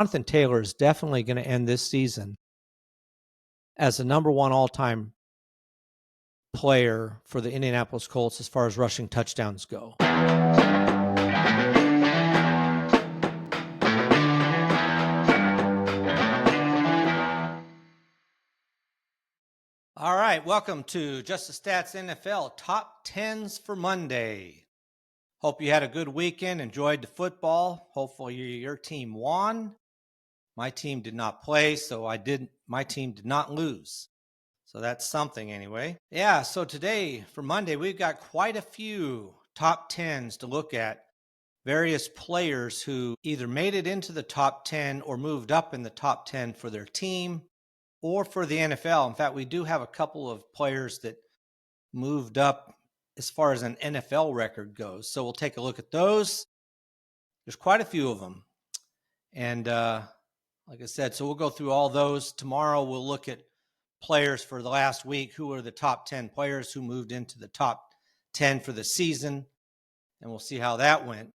Jonathan Taylor is definitely going to end this season as the number one all-time player for the Indianapolis Colts as far as rushing touchdowns go. All right, welcome to Just the Stats NFL Top 10s for Monday. Hope you had a good weekend, enjoyed the football. Hopefully your team won. My team did not play, so my team did not lose. So that's something anyway. Yeah, so today for Monday, we've got quite a few top 10s to look at. Various players who either made it into the top 10 or moved up in the top 10 for their team or for the NFL. In fact, we do have a couple of players that moved up as far as an NFL record goes. So we'll take a look at those. There's quite a few of them. And like I said, so we'll go through all those. Tomorrow we'll look at players for the last week, who are the top 10 players who moved into the top 10 for the season, and we'll see how that went.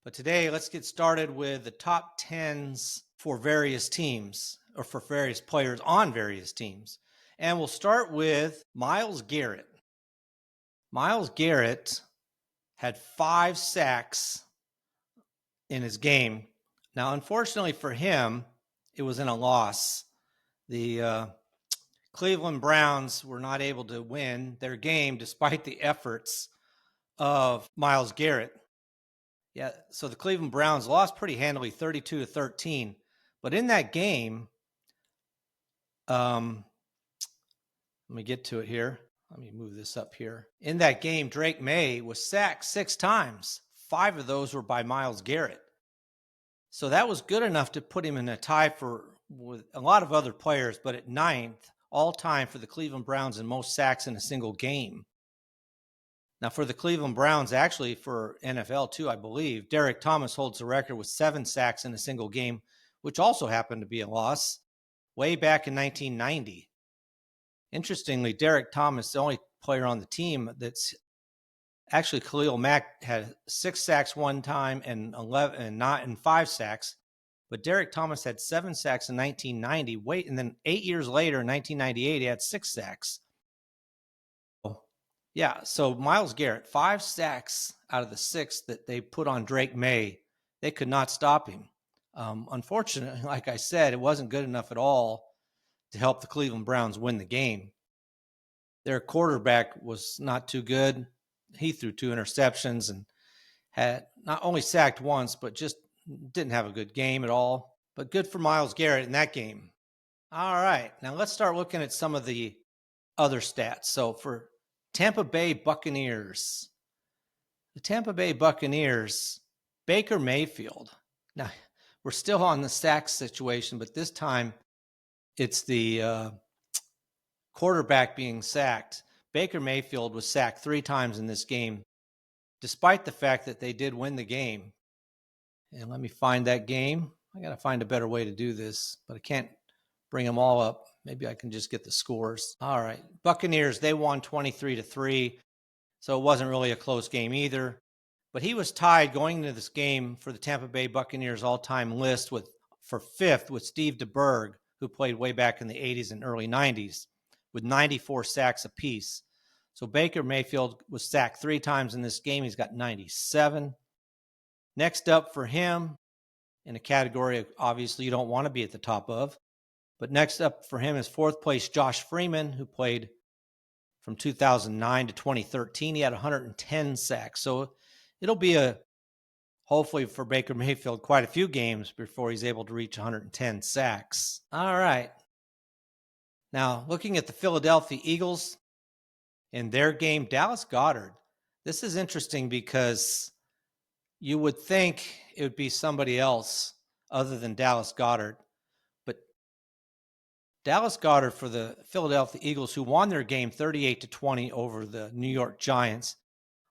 But today, let's get started with the top 10s for various teams, or for various players on various teams. And we'll start with Myles Garrett. Myles Garrett had 5 sacks in his game. Now, unfortunately for him, it was in a loss. The Cleveland Browns were not able to win their game despite the efforts of Myles Garrett. Yeah, so the Cleveland Browns lost pretty handily, 32-13. But in that game, let me get to it here. Let me move this up here. In that game, Drake May was sacked 6 times. 5 of those were by Myles Garrett. So that was good enough to put him in a tie with a lot of other players, but at 9th all time for the Cleveland Browns in most sacks in a single game. Now, for the Cleveland Browns, actually for NFL too, I believe, Derek Thomas holds the record with 7 sacks in a single game, which also happened to be a loss way back in 1990. Interestingly, Derek Thomas, the only player on the team that's actually Khalil Mack had 6 sacks one time and 5 sacks, but Derek Thomas had 7 sacks in 1990. And then 8 years later, in 1998, he had 6 sacks. Yeah, so Myles Garrett, 5 sacks out of the 6 that they put on Drake May. They could not stop him. Unfortunately, like I said, it wasn't good enough at all to help the Cleveland Browns win the game. Their quarterback was not too good. He threw 2 interceptions and had not only sacked once, but just didn't have a good game at all. But good for Myles Garrett in that game. All right, now let's start looking at some of the other stats. So for Tampa Bay Buccaneers, Baker Mayfield. Now, we're still on the sack situation, but this time it's the quarterback being sacked. Baker Mayfield was sacked 3 times in this game, despite the fact that they did win the game. And let me find that game. I got to find a better way to do this, but I can't bring them all up. Maybe I can just get the scores. All right. Buccaneers, they won 23-3. So it wasn't really a close game either. But he was tied going into this game for the Tampa Bay Buccaneers all-time list for 5th with Steve DeBerg, who played way back in the 80s and early 90s, with 94 sacks apiece. So Baker Mayfield was sacked 3 times in this game. He's got 97. Next up for him, in a category obviously you don't want to be at the top of, but next up for him is 4th place Josh Freeman, who played from 2009 to 2013. He had 110 sacks. So it'll be hopefully for Baker Mayfield, quite a few games before he's able to reach 110 sacks. All right. Now, looking at the Philadelphia Eagles in their game, Dallas Goedert. This is interesting because you would think it would be somebody else other than Dallas Goedert. But Dallas Goedert for the Philadelphia Eagles, who won their game 38-20 over the New York Giants.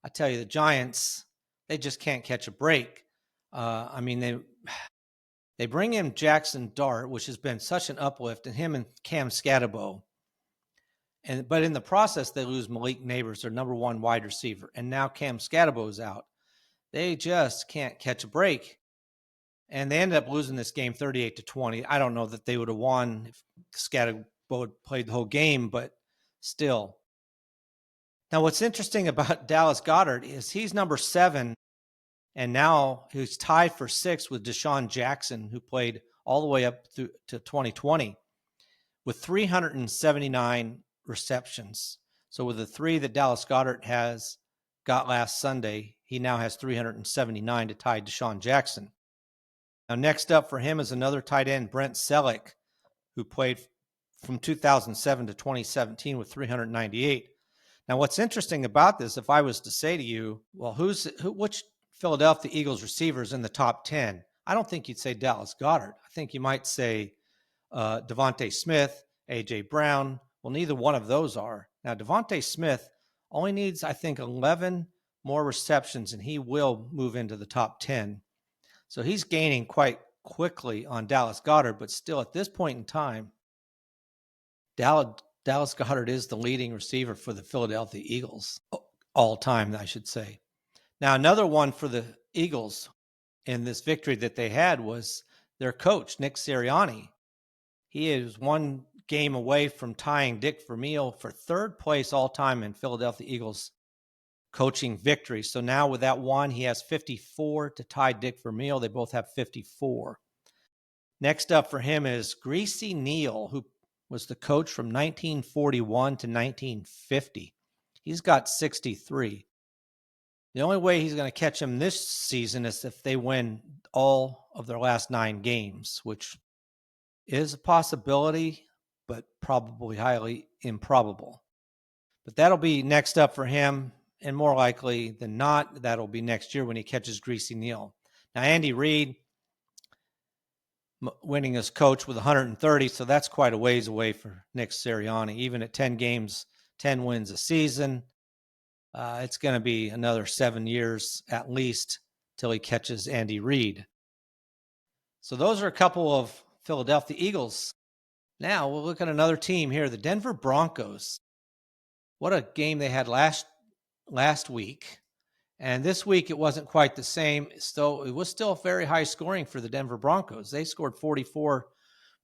I tell you, the Giants, they just can't catch a break. They bring in Jackson Dart, which has been such an uplift, and him and Cam Scatterbo. But in the process, they lose Malik Neighbors, their number 1 wide receiver. And now Cam Scatterbo is out. They just can't catch a break. and they ended up losing this game 38-20. I don't know that they would have won if Scatterbo had played the whole game, but still. Now, what's interesting about Dallas Goedert is he's number 7, and now he's tied for 6 with Deshaun Jackson, who played all the way up to 2020 with 379 receptions. So with the 3 that Dallas Goedert got last Sunday, he now has 379 to tie Deshaun Jackson. Now, next up for him is another tight end, Brent Selleck, who played from 2007 to 2017 with 398. Now, what's interesting about this, if I was to say to you, well, which Philadelphia Eagles receivers in the top 10? I don't think you'd say Dallas Goedert. I think you might say Devontae Smith, A.J. Brown. Well, neither one of those are. Now, Devontae Smith only needs, I think, 11 more receptions, and he will move into the top 10. So he's gaining quite quickly on Dallas Goedert, but still at this point in time, Dallas Goedert is the leading receiver for the Philadelphia Eagles all time, I should say. Now, another one for the Eagles in this victory that they had was their coach, Nick Sirianni. He is one game away from tying Dick Vermeil for 3rd place all time in Philadelphia Eagles coaching victory. So now with that one, he has 54 to tie Dick Vermeil. They both have 54. Next up for him is Greasy Neal, who was the coach from 1941 to 1950. He's got 63. The only way he's going to catch him this season is if they win all of their last 9 games, which is a possibility, but probably highly improbable. But that'll be next up for him, and more likely than not, that'll be next year when he catches Greasy Neal. Now, Andy Reid winning as coach with 130, so that's quite a ways away for Nick Sirianni. Even at 10 games, 10 wins a season, it's going to be another 7 years at least till he catches Andy Reid. So those are a couple of Philadelphia Eagles. Now we'll look at another team here, the Denver Broncos. What a game they had last week. And this week it wasn't quite the same. So it was still very high scoring for the Denver Broncos. They scored 44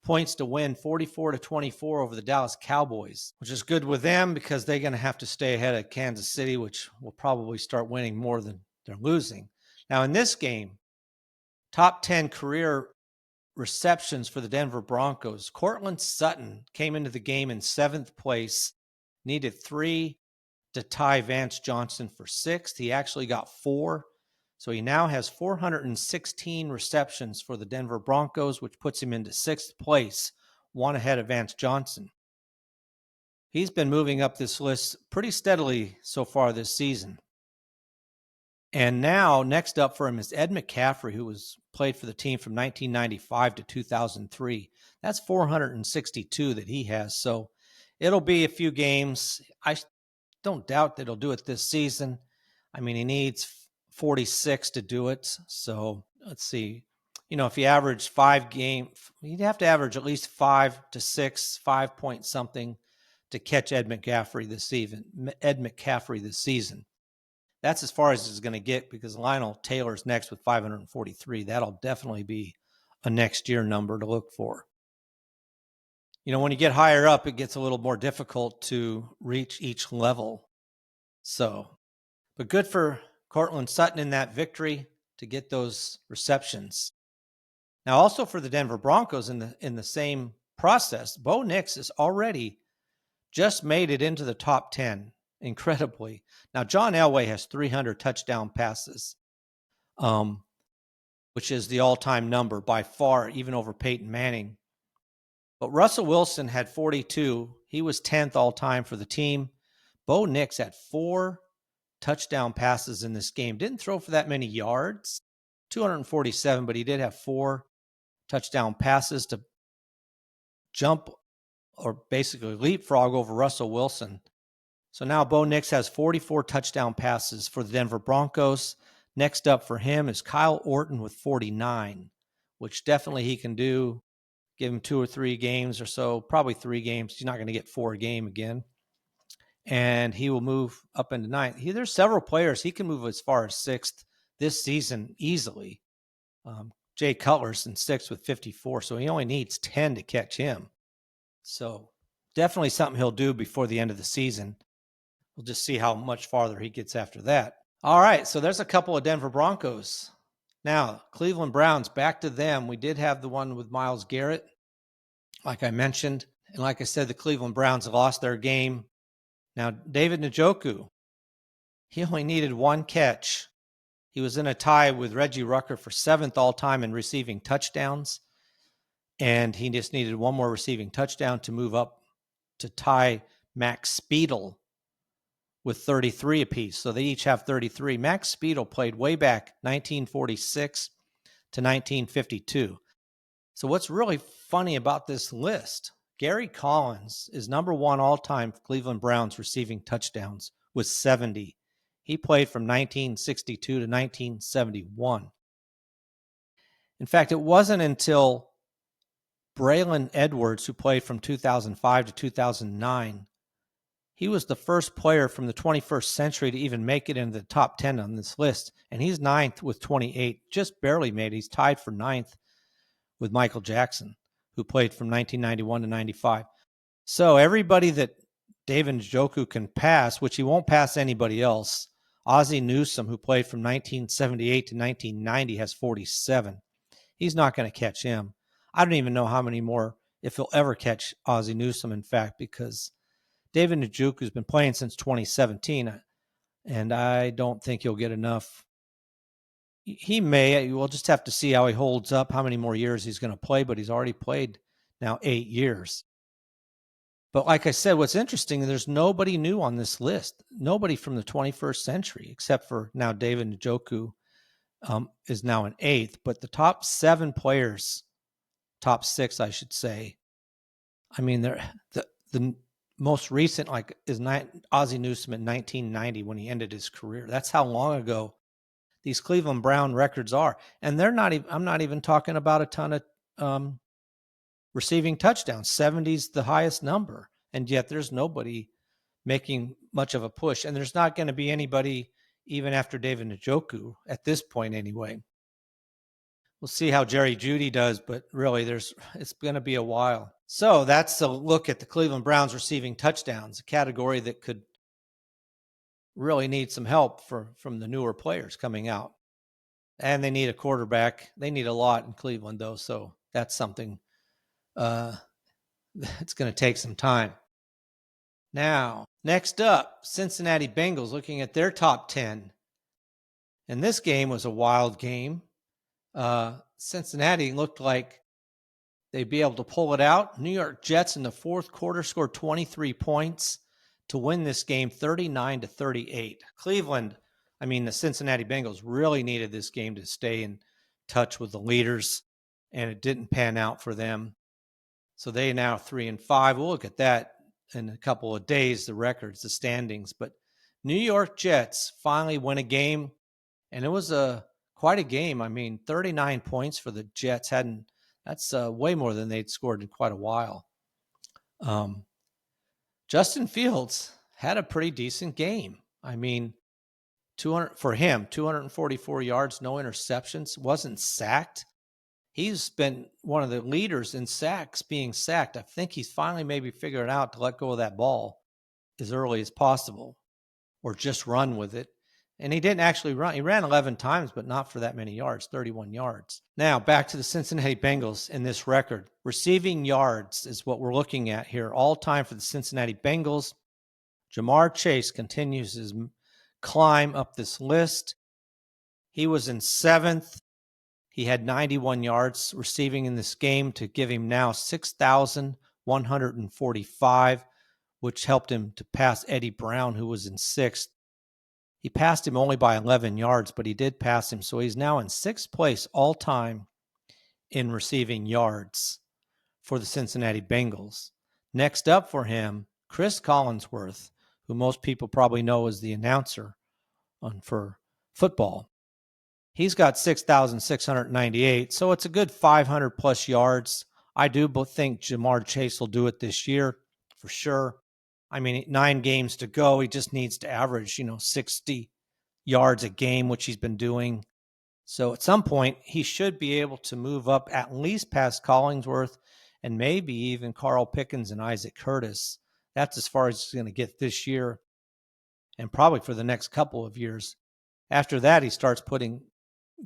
points to win 44-24 over the Dallas Cowboys, which is good with them because they're going to have to stay ahead of Kansas City, which will probably start winning more than they're losing. Now in this game, top 10 career receptions for the Denver Broncos. Courtland Sutton came into the game in 7th place, needed 3 to tie Vance Johnson for 6th. He actually got 4. So he now has 416 receptions for the Denver Broncos, which puts him into 6th place, 1 ahead of Vance Johnson. He's been moving up this list pretty steadily so far this season. And now, next up for him is Ed McCaffrey, who played for the team from 1995 to 2003. That's 462 that he has. So it'll be a few games. I don't doubt that he'll do it this season. I mean, he needs 46 to do it. So let's see. If you average 5 games, you'd have to average at least 5 to 6, 5 point something to catch Ed McCaffrey this season. That's as far as it's going to get because Lionel Taylor's next with 543. That'll definitely be a next year number to look for. When you get higher up, it gets a little more difficult to reach each level. So, but good for Courtland Sutton in that victory to get those receptions. Now, also for the Denver Broncos in the same process, Bo Nix has already just made it into the top 10. Incredibly. Now, John Elway has 300 touchdown passes, which is the all-time number by far, even over Peyton Manning. But Russell Wilson had 42. He was 10th all-time for the team. Bo Nix had 4 touchdown passes in this game. Didn't throw for that many yards, 247, but he did have 4 touchdown passes to jump or basically leapfrog over Russell Wilson. So now Bo Nix has 44 touchdown passes for the Denver Broncos. Next up for him is Kyle Orton with 49, which definitely he can do. Give him 2 or 3 games or so, probably 3 games. He's not going to get 4 a game again. And he will move up into 9th. There's several players. He can move as far as 6th this season easily. Jay Cutler's in sixth with 54, so he only needs 10 to catch him. So definitely something he'll do before the end of the season. We'll just see how much farther he gets after that. All right, so there's a couple of Denver Broncos. Now, Cleveland Browns, back to them. We did have the one with Myles Garrett, like I mentioned. And like I said, the Cleveland Browns lost their game. Now, David Njoku, he only needed one catch. He was in a tie with Reggie Rucker for 7th all-time in receiving touchdowns. And he just needed one more receiving touchdown to move up to tie Max Speedle with 33 apiece. So they each have 33. Max Speedle played way back 1946 to 1952. So what's really funny about this list, Gary Collins is number one all-time Cleveland Browns receiving touchdowns with 70. He played from 1962 to 1971. In fact, it wasn't until Braylon Edwards, who played from 2005 to 2009, he was the first player from the 21st century to even make it into the top 10 on this list, and he's ninth with 28, just barely made it. He's tied for ninth with Michael Jackson, who played from 1991 to 95. So everybody that David Njoku can pass, which he won't pass anybody else, Ozzie Newsome, who played from 1978 to 1990, has 47. He's not going to catch him. I don't even know how many more, if he'll ever catch Ozzie Newsome, in fact, because David Njoku's been playing since 2017, and I don't think he'll get enough. He may. We'll just have to see how he holds up, how many more years he's going to play, but he's already played now 8 years. But like I said, what's interesting, there's nobody new on this list, nobody from the 21st century, except for now David Njoku is now in 8th. But the top 7 players, top 6, I should say, I mean, the most recent is Ozzie Newsome in 1990 when he ended his career. That's how long ago these Cleveland Brown records are. And they're not even, I'm not even talking about a ton of receiving touchdowns. 70's the highest number. And yet there's nobody making much of a push. And there's not going to be anybody even after David Njoku at this point anyway. We'll see how Jerry Jeudy does, but really it's going to be a while. So that's a look at the Cleveland Browns receiving touchdowns, a category that could really need some help from the newer players coming out. And they need a quarterback. They need a lot in Cleveland, though, so that's something it's going to take some time. Now, next up, Cincinnati Bengals, looking at their top 10. And this game was a wild game. Cincinnati looked like they'd be able to pull it out. New York Jets in the fourth quarter scored 23 points to win this game 39-38. Cleveland, the Cincinnati Bengals really needed this game to stay in touch with the leaders, and it didn't pan out for them. So they are now 3-5. We'll look at that in a couple of days, the records, the standings. But New York Jets finally win a game, and it was quite a game. 39 points for the Jets. That's way more than they'd scored in quite a while. Justin Fields had a pretty decent game. 244 yards, no interceptions, wasn't sacked. He's been one of the leaders in sacks, being sacked. I think he's finally maybe figured out to let go of that ball as early as possible or just run with it. And he didn't actually run. He ran 11 times, but not for that many yards, 31 yards. Now, back to the Cincinnati Bengals in this record. Receiving yards is what we're looking at here. All time for the Cincinnati Bengals. Jamar Chase continues his climb up this list. He was in 7th. He had 91 yards receiving in this game to give him now 6,145, which helped him to pass Eddie Brown, who was in 6th. He passed him only by 11 yards, but he did pass him. So he's now in 6th place all time in receiving yards for the Cincinnati Bengals. Next up for him, Chris Collinsworth, who most people probably know as the announcer for football. He's got 6,698, so it's a good 500 plus yards. I do think Jamar Chase will do it this year for sure. 9 games to go. He just needs to average, 60 yards a game, which he's been doing. So at some point, he should be able to move up at least past Collingsworth and maybe even Carl Pickens and Isaac Curtis. That's as far as he's going to get this year and probably for the next couple of years. After that, he starts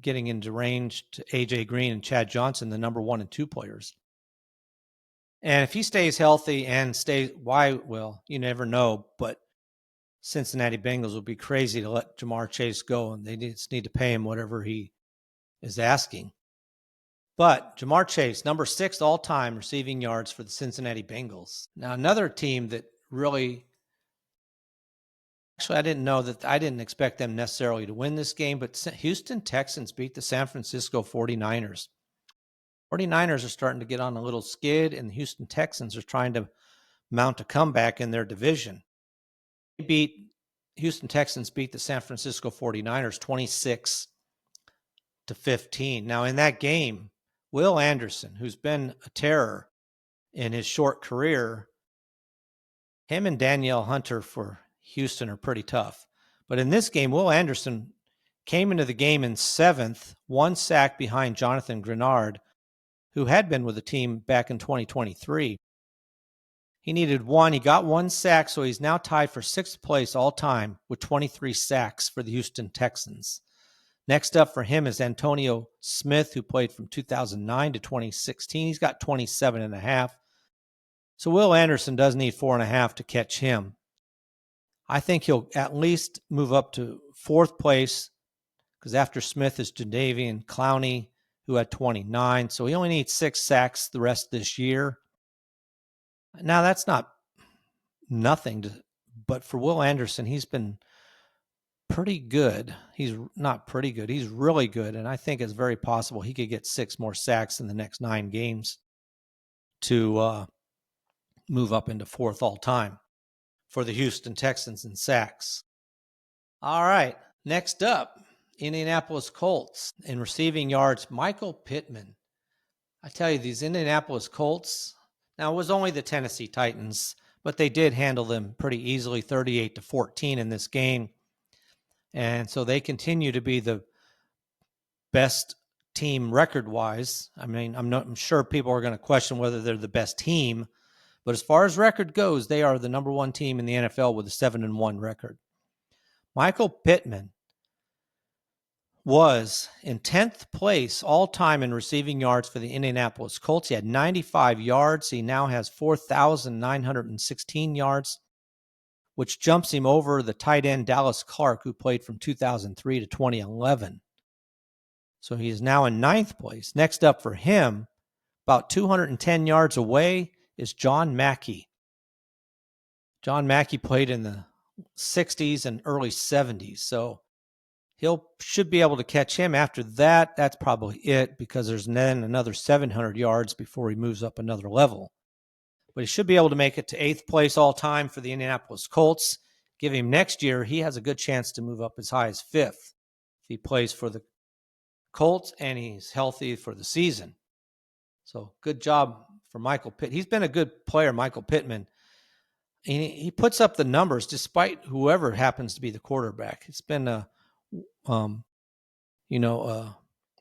getting into range to A.J. Green and Chad Johnson, the number 1 and 2 players. And if he stays healthy and well, you never know, but Cincinnati Bengals would be crazy to let Jamar Chase go, and they just need to pay him whatever he is asking. But Jamar Chase, number 6 all-time receiving yards for the Cincinnati Bengals. Now, another team that really, actually, I didn't expect them necessarily to win this game, but Houston Texans beat the San Francisco 49ers. 49ers are starting to get on a little skid, and the Houston Texans are trying to mount a comeback in their division. Houston Texans beat the San Francisco 49ers 26-15. Now, in that game, Will Anderson, who's been a terror in his short career, him and Danielle Hunter for Houston are pretty tough. But in this game, Will Anderson came into the game in 7th, 1 sack behind Jonathan Grenard, who had been with the team back in 2023. He needed 1. He got 1 sack, so he's now tied for 6th place all time with 23 sacks for the Houston Texans. Next up for him is Antonio Smith, who played from 2009 to 2016. He's got 27.5. So Will Anderson does need 4.5 to catch him. I think he'll at least move up to 4th place because after Smith is Jadeveon Clowney, who had 29. So he only needs 6 sacks the rest of this year. Now, that's not nothing, but for Will Anderson, he's been pretty good. He's not pretty good. He's really good, and I think it's very possible he could get 6 more sacks in the next 9 games to move up into 4th all-time for the Houston Texans in sacks. All right, next up, Indianapolis Colts. In receiving yards, Michael Pittman. I tell you, these Indianapolis Colts, now it was only the Tennessee Titans, but they did handle them pretty easily, 38-14 in this game. And so they continue to be the best team record-wise. I mean, I'm sure people are going to question whether they're the best team, but as far as record goes, they are the number 1 team in the NFL with a 7-1 record. Michael Pittman was in 10th place all-time in receiving yards for the Indianapolis Colts. He had 95 yards. He now has 4,916 yards, which jumps him over the tight end Dallas Clark, who played from 2003 to 2011. So he is now in 9th place. Next up for him, about 210 yards away, is John Mackey. John Mackey played in the 60s and early 70s, so should be able to catch him. After that, that's probably it, because there's then another 700 yards before he moves up another level. But he should be able to make it to 8th place all time for the Indianapolis Colts. Give him next year, he has a good chance to move up as high as 5th if he plays for the Colts and he's healthy for the season. So good job for Michael Pitt. He's been a good player, Michael Pittman. He puts up the numbers despite whoever happens to be the quarterback. It's been a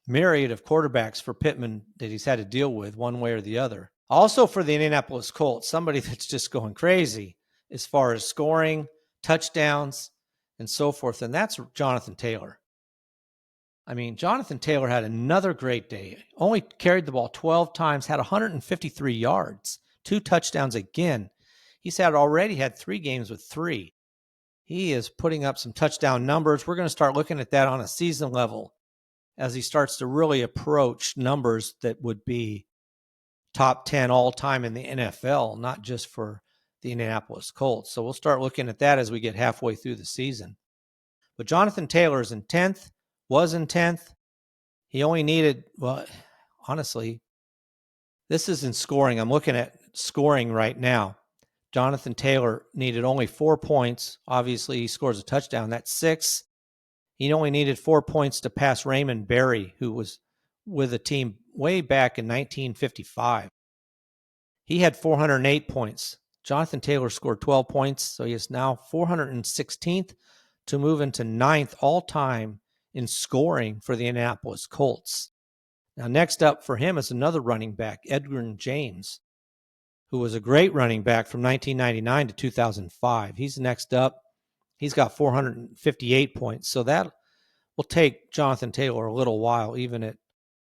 myriad of quarterbacks for Pittman that he's had to deal with one way or the other. Also for the Indianapolis Colts, somebody that's just going crazy as far as scoring, touchdowns, and so forth, and that's Jonathan Taylor. I mean, Jonathan Taylor had another great day. Only carried the ball 12 times, had 153 yards, 2 touchdowns again. He's already had 3 games with 3. He is putting up some touchdown numbers. We're going to start looking at that on a season level as he starts to really approach numbers that would be top 10 all time in the NFL, not just for the Indianapolis Colts. So we'll start looking at that as we get halfway through the season. But Jonathan Taylor is in 10th, was in 10th. He only needed, well, honestly, this is in scoring. I'm looking at scoring right now. Jonathan Taylor needed only 4 points. Obviously, he scores a touchdown. That's 6. He only needed 4 points to pass Raymond Berry, who was with the team way back in 1955. He had 408 points. Jonathan Taylor scored 12 points, so he is now 416th to move into 9th all-time in scoring for the Indianapolis Colts. Now, next up for him is another running back, Ernie Jennings, who was a great running back from 1999 to 2005. He's next up. He's got 458 points. So that will take Jonathan Taylor a little while. Even at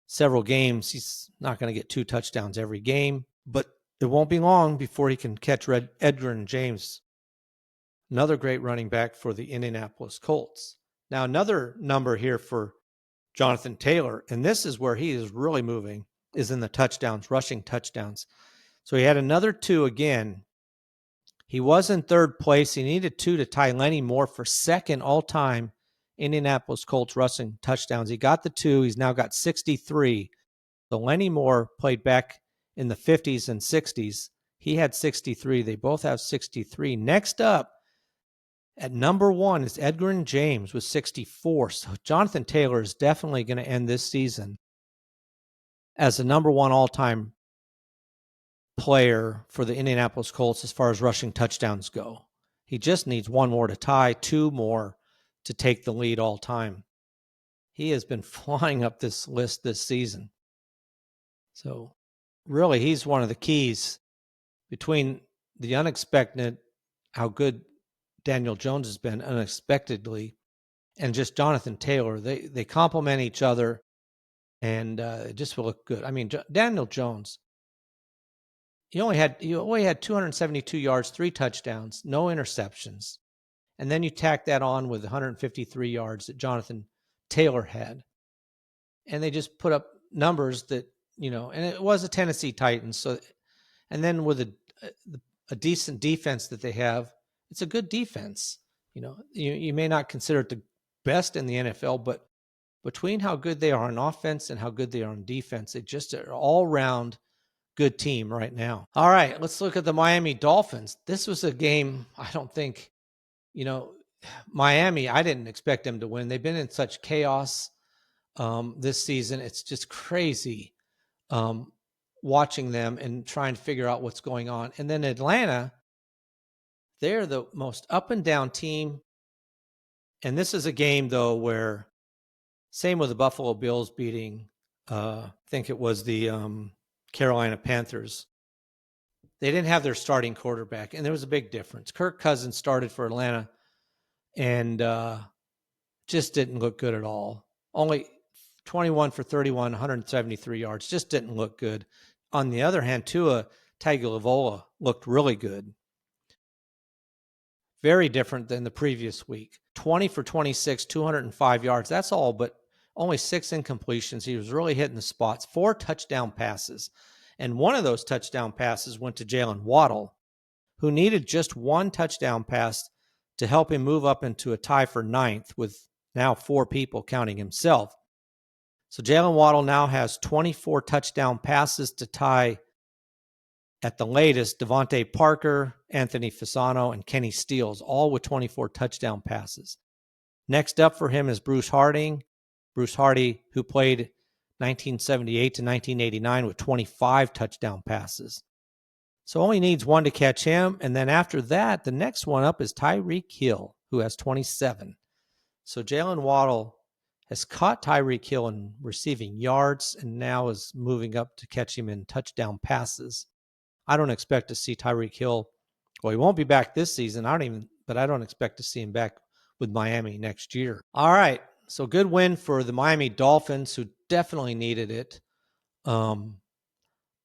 several games, he's not going to get 2 touchdowns every game. But it won't be long before he can catch Ernie Jennings, another great running back for the Indianapolis Colts. Now, another number here for Jonathan Taylor, and this is where he is really moving, is in the touchdowns, rushing touchdowns. So he had another 2 again. He was in third place. He needed 2 to tie Lenny Moore for second all-time Indianapolis Colts rushing touchdowns. He got the 2. He's now got 63. So Lenny Moore played back in the 50s and 60s. He had 63. They both have 63. Next up, at number 1 is Ernie Jennings with 64. So Jonathan Taylor is definitely going to end this season as the number 1 all-time player for the Indianapolis Colts as far as rushing touchdowns go. He just needs 1 more to tie, 2 more to take the lead all time. He has been flying up this list this season. So really, he's one of the keys between the unexpected, how good Daniel Jones has been unexpectedly, and just Jonathan Taylor. They complement each other, and it just will look good. I mean, Daniel Jones, he only had 272 yards, 3 touchdowns, no interceptions. And then you tack that on with 153 yards that Jonathan Taylor had. And they just put up numbers that, and it was a Tennessee Titans. So, and then with a decent defense that they have, it's a good defense. You may not consider it the best in the NFL, but between how good they are on offense and how good they are on defense, they just are all-round good team right now. All right, let's look at the Miami Dolphins. This was a game I don't think, Miami, I didn't expect them to win. They've been in such chaos this season. It's just crazy watching them and trying to figure out what's going on. And then Atlanta, they're the most up and down team. And this is a game, though, where same with the Buffalo Bills beating, I think it was the Carolina Panthers. They didn't have their starting quarterback, and there was a big difference. Kirk Cousins started for Atlanta and just didn't look good at all. Only 21 for 31, 173 yards. Just didn't look good. On the other hand, Tua Tagovailoa looked really good. Very different than the previous week. 20 for 26, 205 yards. That's all, but only 6 incompletions. He was really hitting the spots. 4 touchdown passes. And one of those touchdown passes went to Jalen Waddle, who needed just 1 touchdown pass to help him move up into a tie for 9th with now 4 people counting himself. So Jalen Waddle now has 24 touchdown passes to tie at the latest Devontae Parker, Anthony Fasano, and Kenny Stills, all with 24 touchdown passes. Next up for him is Bruce Hardy, who played 1978 to 1989 with 25 touchdown passes. So only needs 1 to catch him. And then after that, the next one up is Tyreek Hill, who has 27. So Jalen Waddle has caught Tyreek Hill in receiving yards and now is moving up to catch him in touchdown passes. I don't expect to see Tyreek Hill. Well, he won't be back this season. But I don't expect to see him back with Miami next year. All right. So good win for the Miami Dolphins, who definitely needed it. I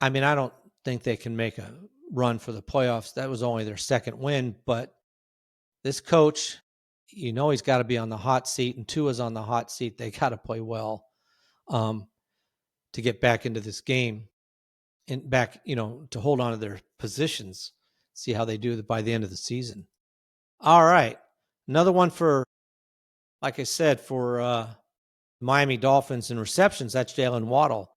don't think they can make a run for the playoffs. That was only their second win, but this coach, he's got to be on the hot seat, and Tua's on the hot seat. They got to play well to get back into this game and back, to hold on to their positions, see how they do by the end of the season. All right. Another one for, like I said, for Miami Dolphins in receptions, that's Jalen Waddle.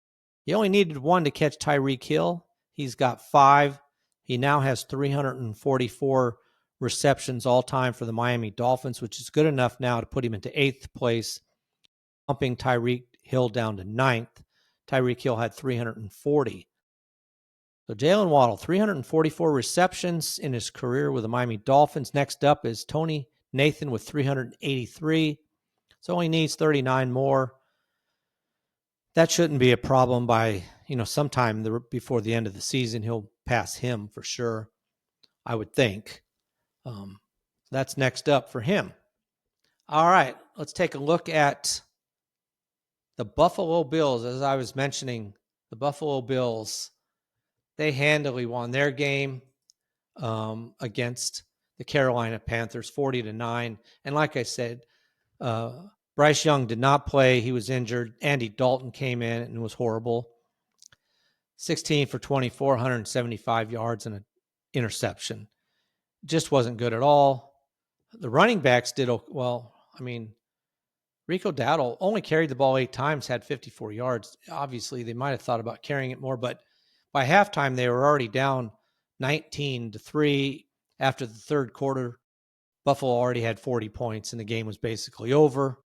He only needed 1 to catch Tyreek Hill. He's got 5. He now has 344 receptions all time for the Miami Dolphins, which is good enough now to put him into 8th place, bumping Tyreek Hill down to 9th. Tyreek Hill had 340. So Jalen Waddle, 344 receptions in his career with the Miami Dolphins. Next up is Tony Nathan with 383. So he needs 39 more. That shouldn't be a problem by, sometime before the end of the season. He'll pass him for sure, I would think. That's next up for him. All right, let's take a look at the Buffalo Bills. As I was mentioning, the Buffalo Bills, they handily won their game against the Carolina Panthers, 40-9. And like I said, Bryce Young did not play. He was injured. Andy Dalton came in and was horrible. 16 for 24, 175 yards and an interception. Just wasn't good at all. The running backs did well. Rico Dowdle only carried the ball 8 times, had 54 yards. Obviously, they might have thought about carrying it more, but by halftime, they were already down 19-3. After the third quarter, Buffalo already had 40 points, and the game was basically over.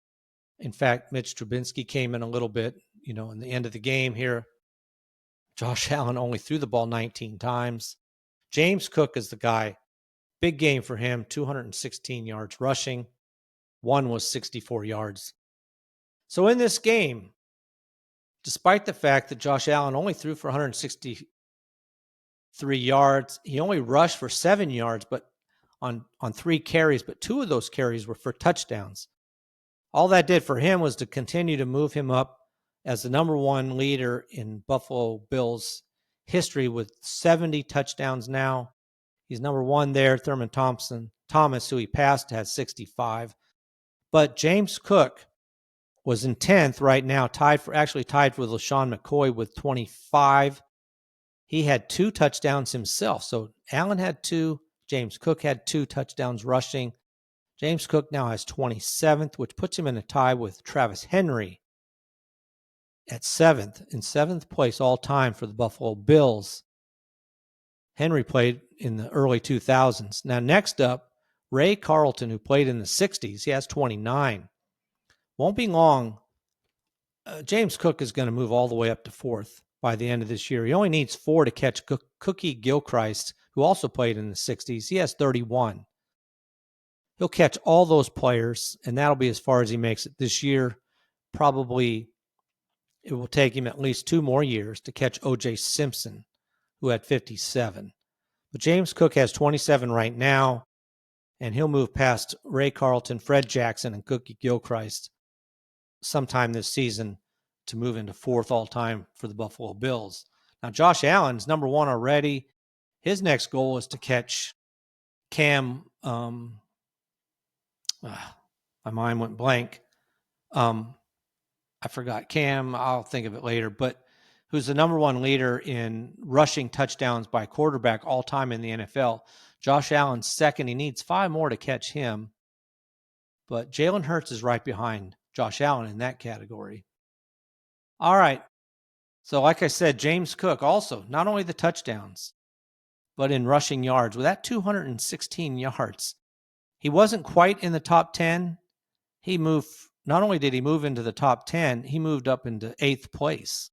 In fact, Mitch Trubisky came in a little bit, in the end of the game here. Josh Allen only threw the ball 19 times. James Cook is the guy. Big game for him, 216 yards rushing. One was 64 yards. So in this game, despite the fact that Josh Allen only threw for 163 yards, he only rushed for 7 yards, but on 3 carries, but 2 of those carries were for touchdowns. All that did for him was to continue to move him up as the number 1 leader in Buffalo Bills history with 70 touchdowns now. He's number 1 there. Thurman Thomas, who he passed, has 65. But James Cook was in 10th right now, tied for LaShawn McCoy with 25. He had 2 touchdowns himself. So Allen had 2. James Cook had 2 touchdowns rushing. James Cook now has 27th, which puts him in a tie with Travis Henry at 7th, in 7th place all time for the Buffalo Bills. Henry played in the early 2000s. Now, next up, Ray Carlton, who played in the 60s. He has 29. Won't be long. James Cook is going to move all the way up to 4th by the end of this year. He only needs 4 to catch Cookie Gilchrist, who also played in the 60s. He has 31. He'll catch all those players, and that'll be as far as he makes it this year. Probably it will take him at least 2 more years to catch O.J. Simpson, who had 57. But James Cook has 27 right now, and he'll move past Ray Carlton, Fred Jackson, and Cookie Gilchrist sometime this season to move into 4th all-time for the Buffalo Bills. Now, Josh Allen's number 1 already. His next goal is to catch Cam. My mind went blank. I forgot Cam. I'll think of it later. But who's the number 1 leader in rushing touchdowns by quarterback all time in the NFL? Josh Allen's second. He needs 5 more to catch him. But Jalen Hurts is right behind Josh Allen in that category. All right. So like I said, James Cook also, not only the touchdowns, but in rushing yards. With that 216 yards, he wasn't quite in the top 10. Not only did he move into the top 10, he moved up into 8th place.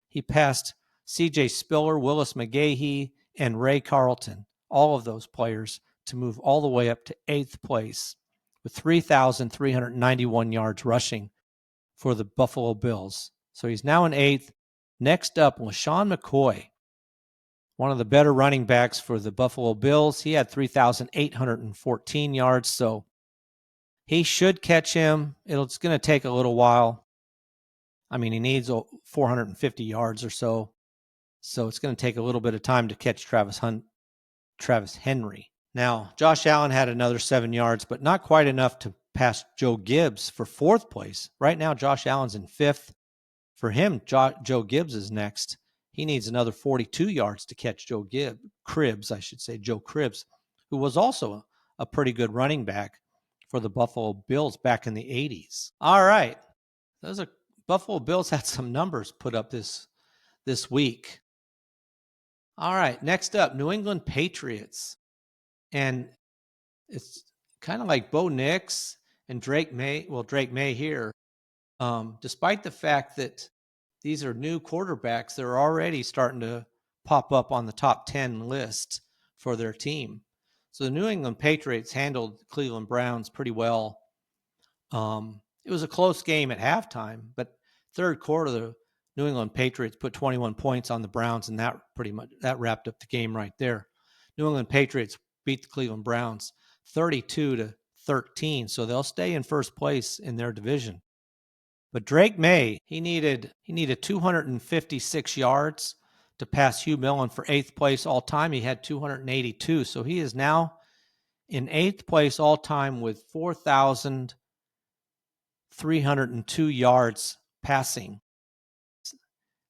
He passed C.J. Spiller, Willis McGahee, and Ray Carlton, all of those players, to move all the way up to 8th place with 3,391 yards rushing for the Buffalo Bills. So he's now in 8th. Next up, LaShawn McCoy, one of the better running backs for the Buffalo Bills. He had 3,814 yards, so he should catch him. It's going to take a little while. He needs 450 yards or so. So it's going to take a little bit of time to catch Travis Henry. Now, Josh Allen had another 7 yards, but not quite enough to pass Joe Gibbs for 4th place. Right now, Josh Allen's in 5th. For him, Joe Gibbs is next. He needs another 42 yards to catch Joe Cribbs, who was also a pretty good running back for the Buffalo Bills back in the 80s. All right. Buffalo Bills had some numbers put up this week. All right. Next up, New England Patriots. And it's kind of like Bo Nix and Drake May. Well, Drake May here. Despite the fact that these are new quarterbacks, they're already starting to pop up on the top 10 list for their team. So the New England Patriots handled the Cleveland Browns pretty well. It was a close game at halftime, but third quarter, the New England Patriots put 21 points on the Browns, and that wrapped up the game right there. New England Patriots beat the Cleveland Browns 32-13, so they'll stay in first place in their division. But Drake May, he needed 256 yards to pass Hugh Millen for 8th place all time. He had 282, so he is now in 8th place all time with 4,302 yards passing.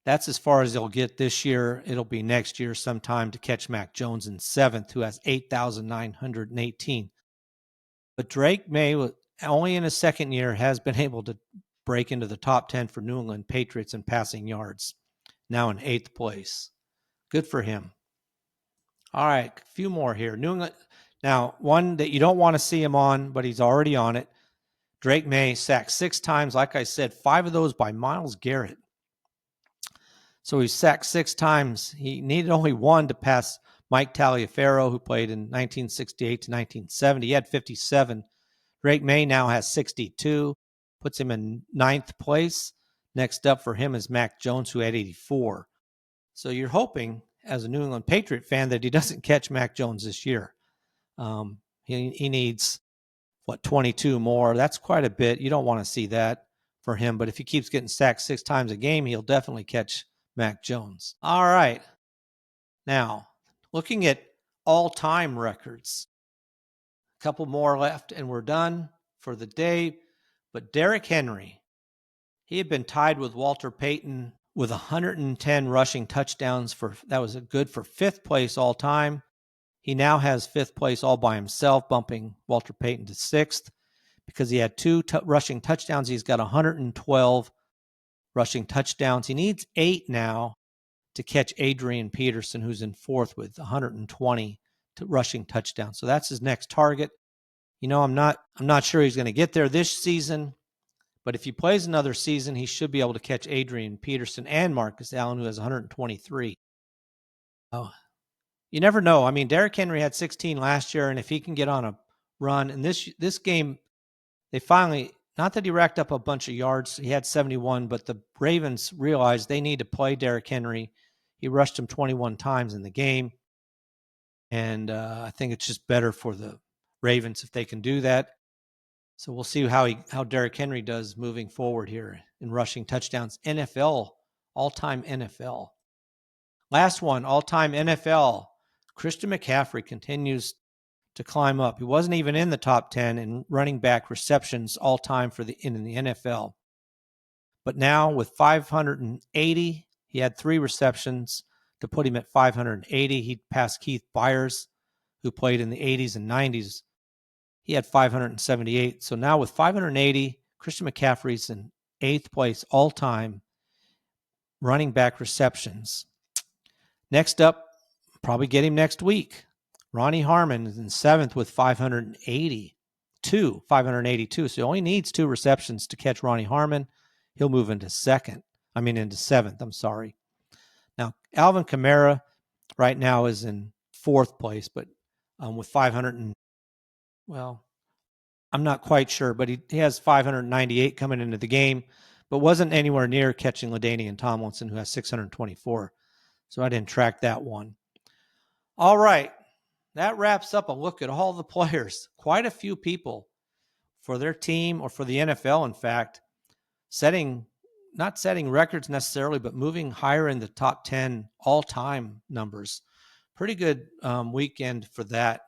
That's as far as he'll get this year. It'll be next year sometime to catch Mac Jones in 7th, who has 8,918. But Drake May, only in his second year, has been able to break into the top 10 for New England Patriots in passing yards, now in 8th place. Good for him. All right, a few more here. New England. Now, one that you don't want to see him on, but he's already on it. Drake May sacked 6 times. Like I said, 5 of those by Myles Garrett. So he sacked 6 times. He needed only 1 to pass Mike Taliaferro, who played in 1968 to 1970. He had 57. Drake May now has 62, puts him in 9th place. Next up for him is Mac Jones, who had 84. So you're hoping, as a New England Patriot fan, that he doesn't catch Mac Jones this year. He needs, 22 more. That's quite a bit. You don't want to see that for him. But if he keeps getting sacked 6 times a game, he'll definitely catch Mac Jones. All right. Now, looking at all-time records. A couple more left, and we're done for the day. But Derrick Henry, he had been tied with Walter Payton with 110 rushing touchdowns. That was good for 5th place all time. He now has 5th place all by himself, bumping Walter Payton to 6th because he had 2 rushing touchdowns. He's got 112 rushing touchdowns. He needs 8 now to catch Adrian Peterson, who's in 4th with 120 rushing touchdowns. So that's his next target. I'm not sure he's going to get there this season, but if he plays another season, he should be able to catch Adrian Peterson and Marcus Allen, who has 123. Oh, you never know. I mean, Derrick Henry had 16 last year, and if he can get on a run, and this game, they finally, not that he racked up a bunch of yards, he had 71, but the Ravens realized they need to play Derrick Henry. He rushed him 21 times in the game, and I think it's just better for the Ravens if they can do that. So we'll see how Derrick Henry does moving forward here in rushing touchdowns. NFL, all-time NFL. Last one, all-time NFL. Christian McCaffrey continues to climb up. He wasn't even in the top 10 in running back receptions all-time in the NFL. But now with 580, he had 3 receptions to put him at 580. He passed Keith Byers, who played in the 80s and 90s. He had 578. So now with 580, Christian McCaffrey's in 8th place all-time running back receptions. Next up, probably get him next week. Ronnie Harmon is in 7th with 582. So he only needs 2 receptions to catch Ronnie Harmon. He'll move into 7th. Now, Alvin Kamara right now is in 4th place, but with 500 I'm not quite sure, but he has 598 coming into the game, but wasn't anywhere near catching LaDainian Tomlinson, who has 624. So I didn't track that one. All right. That wraps up a look at all the players. Quite a few people for their team, or for the NFL, in fact, not setting records necessarily, but moving higher in the top 10 all-time numbers. Pretty good weekend for that.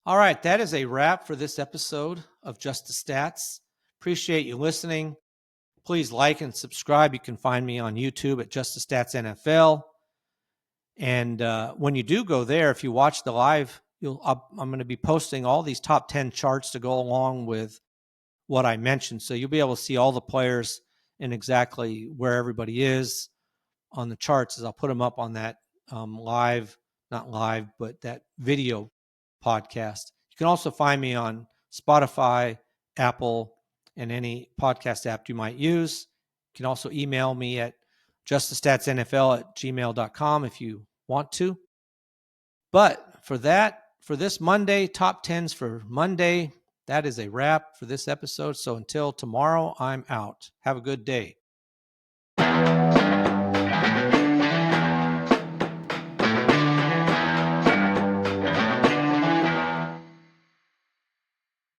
All right, that is a wrap for this episode of Just the Stats. Appreciate you listening. Please like and subscribe. You can find me on YouTube at Just the Stats NFL. And when you do go there, if you watch the live, I'm going to be posting all these top 10 charts to go along with what I mentioned. So you'll be able to see all the players and exactly where everybody is on the charts, as I'll put them up on that that video podcast. You can also find me on Spotify, Apple, and any podcast app you might use. You can also email me at justthestatsnfl@gmail.com if you want to. But for this Monday, top 10s for Monday, That is a wrap for this episode. So until tomorrow, I'm out. Have a good day.